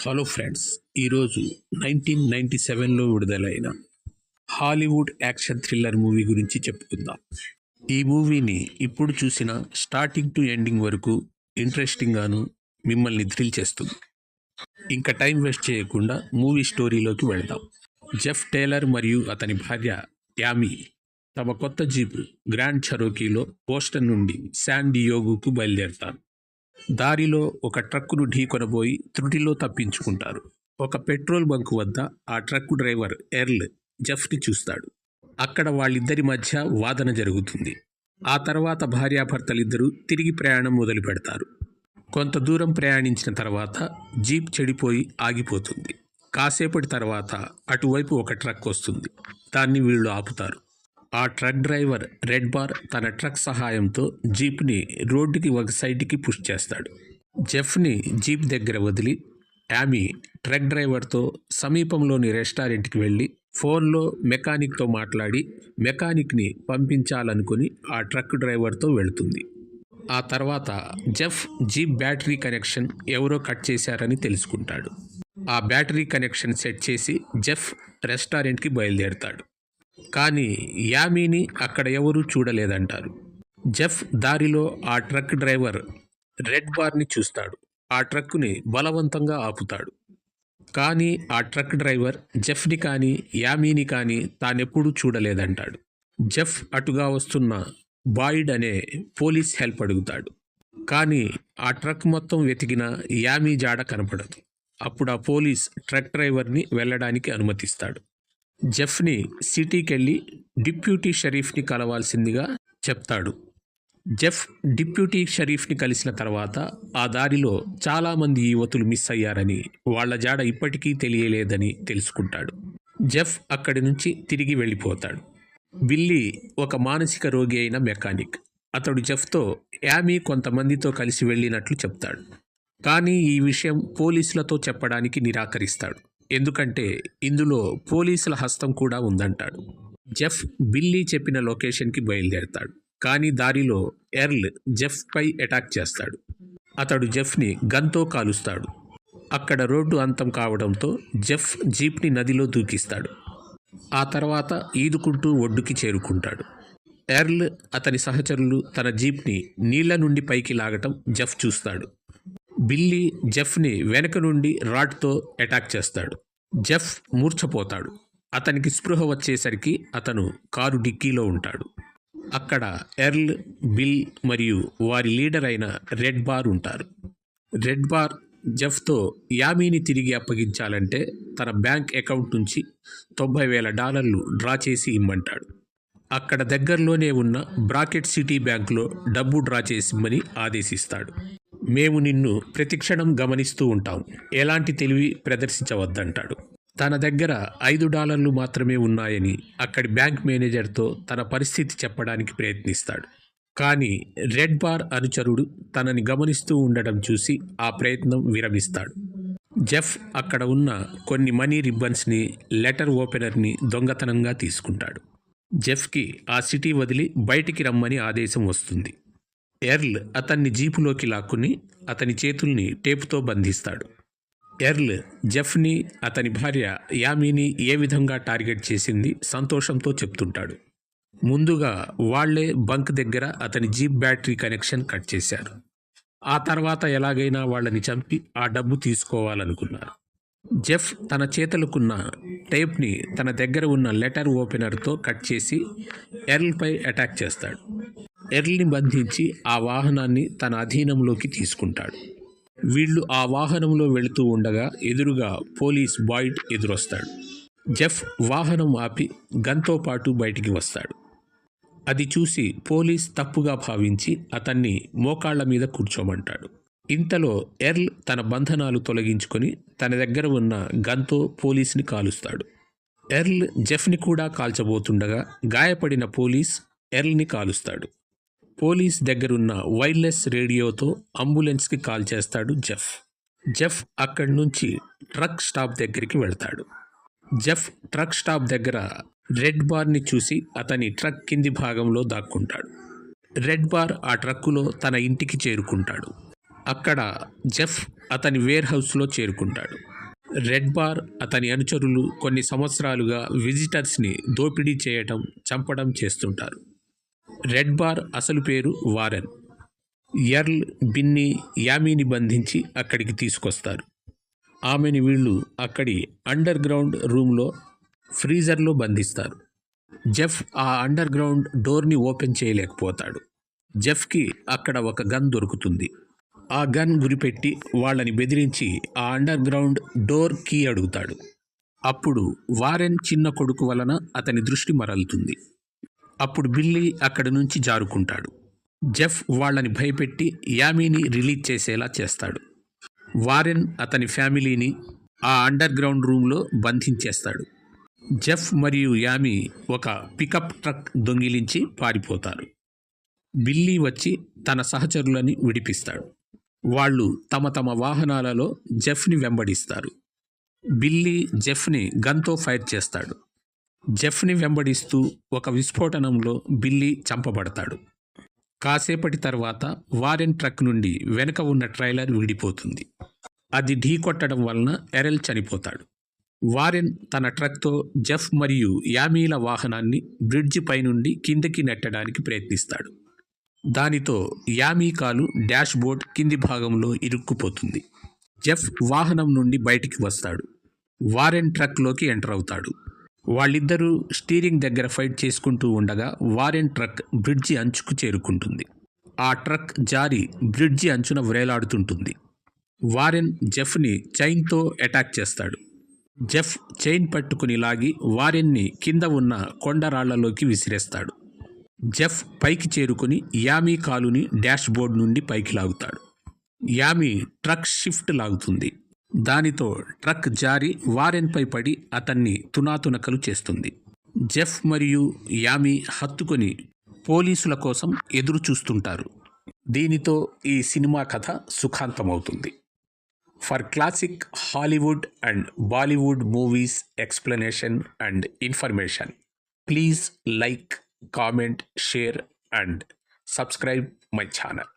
Hello friends, ఈరోజు 1997లో విడుదలైన Hollywood action thriller movie గురించి చెప్పుకుందాం. ఈ మూవీని ఇప్పుడు చూసిన స్టార్టింగ్ టు ఎండింగ్ వరకు ఇంట్రెస్టింగ్గాను మిమ్మల్ని థ్రిల్ చేస్తుంది. ఇంకా టైం వేస్ట్ చేయకుండా మూవీ స్టోరీలోకి వెళ్దాం. జెఫ్ టేలర్ మరియు అతని భార్య యామీ తమ కొత్త జీపు గ్రాండ్ చెరోకీలో బోస్టన్ నుండి శాన్ డియోగోకు బయలుదేరతారు. దారిలో ఒక ట్రక్కును ఢీకొనబోయి త్రుటిలో తప్పించుకుంటారు. ఒక పెట్రోల్ బంకు వద్ద ఆ ట్రక్కు డ్రైవర్ ఎర్ల్ జెఫ్ని చూస్తాడు. అక్కడ వాళ్ళిద్దరి మధ్య వాదన జరుగుతుంది. ఆ తర్వాత భార్యాభర్తలిద్దరూ తిరిగి ప్రయాణం మొదలు పెడతారు. కొంత దూరం ప్రయాణించిన తర్వాత జీప్ చెడిపోయి ఆగిపోతుంది. కాసేపటి తర్వాత అటువైపు ఒక ట్రక్ వస్తుంది. దాన్ని వీళ్ళు ఆపుతారు. ఆ ట్రక్ డ్రైవర్ రెడ్ బార్ తన ట్రక్ సహాయంతో జీప్ని రోడ్డుకి ఒక సైడ్కి పుష్ చేస్తాడు. జెఫ్ని జీప్ దగ్గర వదిలి యామీ ట్రక్ డ్రైవర్తో సమీపంలోని రెస్టారెంట్కి వెళ్ళి ఫోన్లో మెకానిక్తో మాట్లాడి మెకానిక్ని పంపించాలనుకుని ఆ ట్రక్ డ్రైవర్తో వెళుతుంది. ఆ తర్వాత జెఫ్ జీప్ బ్యాటరీ కనెక్షన్ ఎవరో కట్ చేశారని తెలుసుకుంటాడు. ఆ బ్యాటరీ కనెక్షన్ సెట్ చేసి జెఫ్ రెస్టారెంట్కి బయలుదేరుతాడు. కానీ యామీని అక్కడ ఎవరూ చూడలేదంటారు. జెఫ్ దారిలో ఆ ట్రక్ డ్రైవర్ రెడ్ బార్ని చూస్తాడు. ఆ ట్రక్కుని బలవంతంగా ఆపుతాడు. కానీ ఆ ట్రక్ డ్రైవర్ జెఫ్ని కానీ యామీని కానీ తానెప్పుడూ చూడలేదంటాడు. జెఫ్ అటుగా వస్తున్న బాయిడ్ అనే పోలీస్ హెల్ప్ అడుగుతాడు. కానీ ఆ ట్రక్ మొత్తం వెతికినా యామీ జాడ కనపడదు. అప్పుడు ఆ పోలీస్ ట్రక్ డ్రైవర్ని వెళ్ళడానికి అనుమతిస్తాడు. జెఫ్ని సిటీకి వెళ్ళి డిప్యూటీ షరీఫ్ని కలవాల్సిందిగా చెప్తాడు. జెఫ్ డిప్యూటీ షరీఫ్ని కలిసిన తర్వాత ఆ దారిలో చాలామంది యువతులు మిస్ అయ్యారని, వాళ్ల జాడ ఇప్పటికీ తెలియలేదని తెలుసుకుంటాడు. జెఫ్ అక్కడి నుంచి తిరిగి వెళ్ళిపోతాడు. బిల్లీ ఒక మానసిక రోగి అయిన మెకానిక్. అతడు జెఫ్తో యామీ కొంతమందితో కలిసి వెళ్ళినట్లు చెప్తాడు. కానీ ఈ విషయం పోలీసులతో చెప్పడానికి నిరాకరిస్తాడు. ఎందుకంటే ఇందులో పోలీసుల హస్తం కూడా ఉందంటాడు. జెఫ్ బిల్లీ చెప్పిన లొకేషన్కి బయలుదేరతాడు. కానీ దారిలో ఎర్ల్ జెఫ్పై అటాక్ చేస్తాడు. అతడు జెఫ్ని గన్తో కాలుస్తాడు. అక్కడ రోడ్డు అంతం కావడంతో జెఫ్ జీప్ని నదిలో దూకిస్తాడు. ఆ తర్వాత ఈదుకుంటూ ఒడ్డుకి చేరుకుంటాడు. ఎర్ల్ అతని సహచరులు తన జీప్ని నీళ్ల నుండి పైకి లాగటం జెఫ్ చూస్తాడు. బిల్లీ జెఫ్ని వెనక నుండి రాడ్తో అటాక్ చేస్తాడు. జెఫ్ మూర్ఛపోతాడు. అతనికి స్పృహ వచ్చేసరికి అతను కారు డిక్కీలో ఉంటాడు. అక్కడ ఎర్ల్, బిల్ మరియు వారి లీడర్ అయిన రెడ్ బార్ ఉంటారు. రెడ్ బార్ జెఫ్తో యామీని తిరిగి అప్పగించాలంటే తన బ్యాంక్ అకౌంట్ నుంచి $90,000 డ్రా చేసి ఇమ్మంటాడు. అక్కడ దగ్గరలోనే ఉన్న బ్రాకెట్ సిటీ బ్యాంకులో డబ్బు డ్రా చేసిమ్మని ఆదేశిస్తాడు. మేము నిన్ను ప్రతిక్షణం గమనిస్తూ ఉంటాం, ఎలాంటి తెలివి ప్రదర్శించవద్దంటాడు. తన దగ్గర $5 మాత్రమే ఉన్నాయని అక్కడి బ్యాంక్ మేనేజర్తో తన పరిస్థితి చెప్పడానికి ప్రయత్నిస్తాడు. కానీ రెడ్ బార్ అనుచరుడు తనని గమనిస్తూ ఉండడం చూసి ఆ ప్రయత్నం విరమిస్తాడు. జెఫ్ అక్కడ ఉన్న కొన్ని మనీ రిబ్బన్స్ని, లెటర్ ఓపెనర్ని దొంగతనంగా తీసుకుంటాడు. జెఫ్కి ఆ సిటీ వదిలి బయటికి రమ్మని ఆదేశం వస్తుంది. ఎర్ల్ అతన్ని జీపులోకి లాక్కుని అతని చేతుల్ని టేపుతో బంధిస్తాడు. ఎర్ల్ జెఫ్ని, అతని భార్య యామీని ఏ విధంగా టార్గెట్ చేసింది సంతోషంతో చెప్తుంటాడు. ముందుగా వాళ్లే బంక్ దగ్గర అతని జీప్ బ్యాటరీ కనెక్షన్ కట్ చేశారు. ఆ తర్వాత ఎలాగైనా వాళ్ళని చంపి ఆ డబ్బు తీసుకోవాలనుకున్నారు. జెఫ్ తన చేతులకున్న టేప్ని తన దగ్గర ఉన్న లెటర్ ఓపెనర్తో కట్ చేసి ఎర్ల్పై అటాక్ చేస్తాడు. ఎర్ల్ని బంధించి ఆ వాహనాన్ని తన అధీనంలోకి తీసుకుంటాడు. వీళ్ళు ఆ వాహనంలో వెళుతూ ఉండగా ఎదురుగా పోలీస్ బాయిడ్ ఎదురొస్తాడు. జెఫ్ వాహనం ఆపి గన్తో పాటు బయటికి వస్తాడు. అది చూసి పోలీస్ తప్పుగా భావించి అతన్ని మోకాళ్ల మీద కూర్చోమంటాడు. ఇంతలో ఎర్ల్ తన బంధనాలు తొలగించుకొని తన దగ్గర ఉన్న గన్తో పోలీస్ని కాలుస్తాడు. ఎర్ల్ జెఫ్ని కూడా కాల్చబోతుండగా గాయపడిన పోలీస్ ఎర్ల్ని కాలుస్తాడు. పోలీస్ దగ్గరున్న వైర్లెస్ రేడియోతో అంబులెన్స్కి కాల్ చేస్తాడు జెఫ్. జెఫ్ అక్కడి నుంచి ట్రక్ స్టాప్ దగ్గరికి వెళ్తాడు. జెఫ్ ట్రక్ స్టాప్ దగ్గర రెడ్ బార్ని చూసి అతని ట్రక్ కింది భాగంలో దాక్కుంటాడు. రెడ్ బార్ ఆ ట్రక్కులో తన ఇంటికి చేరుకుంటాడు. అక్కడ జెఫ్ అతని వేర్ హౌస్లో చేరుకుంటాడు. రెడ్ బార్ అతని అనుచరులు కొన్ని సంవత్సరాలుగా విజిటర్స్ని దోపిడీ చేయటం, చంపడం చేస్తుంటారు. రెడ్ బార్ అసలు పేరు వారెన్. ఎర్ల్, బిన్నీ, యామీని బంధించి అక్కడికి తీసుకొస్తారు. ఆమెని వీళ్ళు అక్కడి అండర్ గ్రౌండ్ రూమ్లో ఫ్రీజర్లో బంధిస్తారు. జెఫ్ ఆ అండర్ గ్రౌండ్ డోర్ని ఓపెన్ చేయలేకపోతాడు. జెఫ్కి అక్కడ ఒక గన్ దొరుకుతుంది. ఆ గన్ గురిపెట్టి వాళ్ళని బెదిరించి ఆ అండర్ గ్రౌండ్ డోర్ కీ అడుగుతాడు. అప్పుడు వారెన్ చిన్న కొడుకు వలన అతని దృష్టి మరలుతుంది. అప్పుడు బిల్లీ అక్కడి నుంచి జారుకుంటాడు. జెఫ్ వాళ్ళని భయపెట్టి యామీని రిలీజ్ చేసేలా చేస్తాడు. వారెన్ అతని ఫ్యామిలీని ఆ అండర్ గ్రౌండ్ రూమ్లో బంధించేస్తాడు. జెఫ్ మరియు యామీ ఒక పికప్ ట్రక్ దొంగిలించి పారిపోతారు. బిల్లీ వచ్చి తన సహచరులని విడిపిస్తాడు. వాళ్ళు తమ తమ వాహనాలలో జెఫ్ని వెంబడిస్తారు. బిల్లీ జెఫ్ని గన్తో ఫైర్ చేస్తాడు. జెఫ్ని వెంబడిస్తూ ఒక విస్ఫోటనంలో బిల్లీ చంపబడతాడు. కాసేపటి తర్వాత వారెన్ ట్రక్ నుండి వెనుక ఉన్న ట్రైలర్ విడిపోతుంది. అది ఢీకొట్టడం వలన ఎరెల్ చనిపోతాడు. వారెన్ తన ట్రక్తో జెఫ్ మరియు యామీల వాహనాన్ని బ్రిడ్జి పైనుండి కిందకి నెట్టడానికి ప్రయత్నిస్తాడు. దానితో యామీ కాలు డాష్ బోర్డ్ కింది భాగంలో ఇరుక్కుపోతుంది. జెఫ్ వాహనం నుండి బయటికి వస్తాడు. వారెన్ ట్రక్లోకి ఎంటర్ అవుతాడు. వాళ్ళిద్దరూ స్టీరింగ్ దగ్గర ఫైట్ చేసుకుంటూ ఉండగా వారెన్ ట్రక్ బ్రిడ్జి అంచుకు చేరుకుంటుంది. ఆ ట్రక్ జారి బ్రిడ్జి అంచున వ్రేలాడుతుంటుంది. వారెన్ జెఫ్ని చైన్తో అటాక్ చేస్తాడు. జెఫ్ చైన్ పట్టుకుని లాగి వారెన్ని కింద ఉన్న కొండరాళ్లలోకి విసిరేస్తాడు. జెఫ్ పైకి చేరుకుని యామీ కాలుని డాష్ బోర్డ్ నుండి పైకి లాగుతాడు. యామీ ట్రక్ షిఫ్ట్ లాగుతుంది. దానితో ట్రక్ జారి వారెన్పై పడి అతన్ని తునాతునకలు చేస్తుంది. జెఫ్ మరియు యామీ హత్తుకొని పోలీసుల కోసం ఎదురు చూస్తుంటారు. దీనితో ఈ సినిమా కథ సుఖాంతమవుతుంది. For classic Hollywood and Bollywood movies explanation and information, please like, comment, share and subscribe my channel.